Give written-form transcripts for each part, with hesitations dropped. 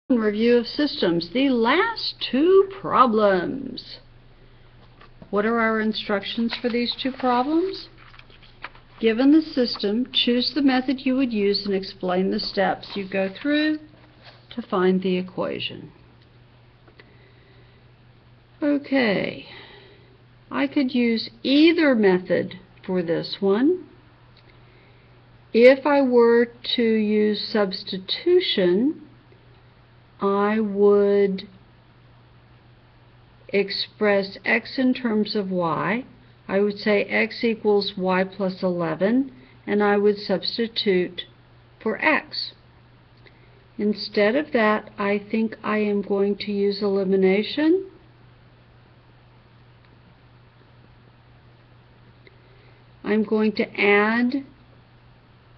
Review of systems, the last two problems. What are our instructions for these two problems? Given the system, choose the method you would use and explain the steps you go through to find the equation. Okay, I could use either method for this one. If I were to use substitution, I would express x in terms of y. I would say x equals y plus 11, and I would substitute for x. Instead of that, I think I am going to use elimination. I'm going to add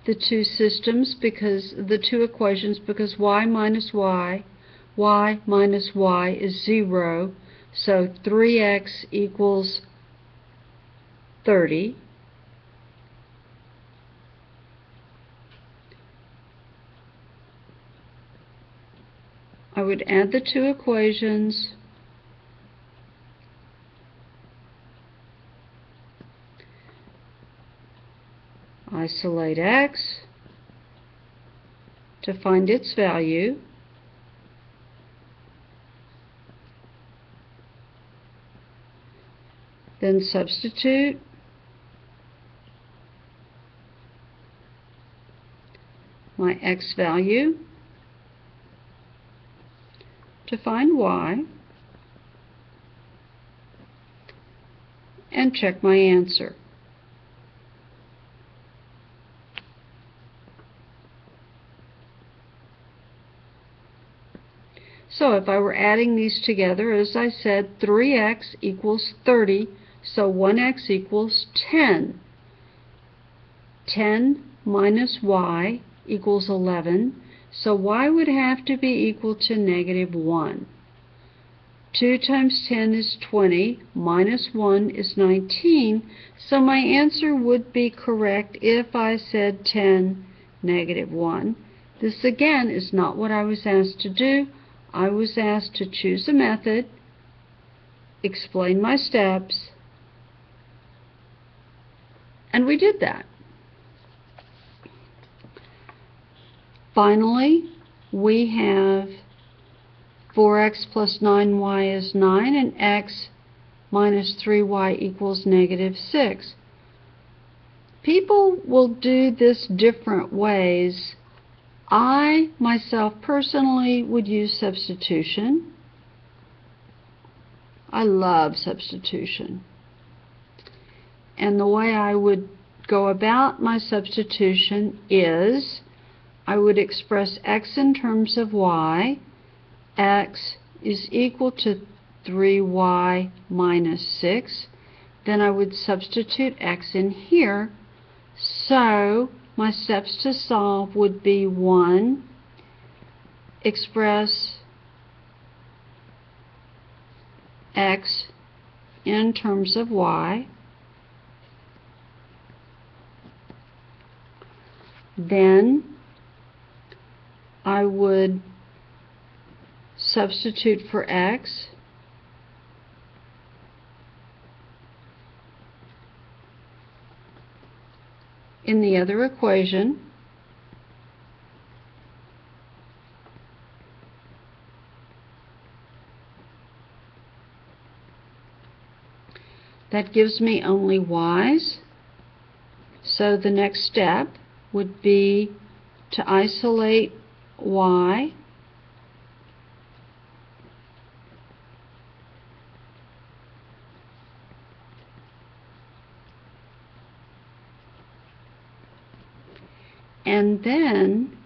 the two systems, because the two equations, because y minus y is 0, so 3x equals 30. I would add the two equations. Isolate x to find its value. Then substitute my x value to find y, and check my answer. So if I were adding these together, as I said, 3x equals 30, so 1x equals 10. 10 minus y equals 11, so y would have to be equal to negative 1. 2 times 10 is 20, minus 1 is 19, so my answer would be correct if I said 10, negative 1. This again is not what I was asked to do. I was asked to choose a method, explain my steps, and we did that. Finally, we have 4x plus 9y is 9, and x minus 3y equals negative 6. People will do this different ways. I, myself, personally would use substitution. I love substitution. And the way I would go about my substitution is I would express x in terms of y. X is equal to 3y minus 6. Then I would substitute x in here. So my steps to solve would be 1, express x in terms of y. Then I would substitute for x. In the other equation. That gives me only y's. So the next step would be to isolate y. And then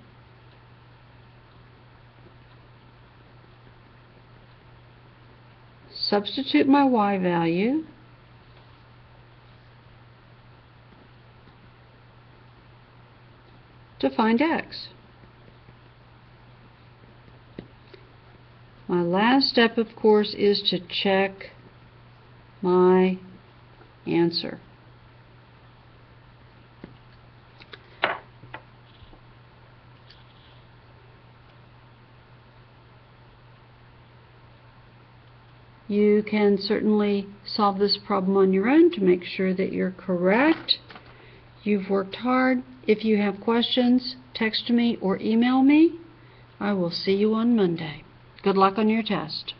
substitute my y value. To find x. My last step, of course, is to check my answer. You can certainly solve this problem on your own to make sure that you're correct. You've worked hard. If you have questions, text me or email me. I will see you on Monday. Good luck on your test.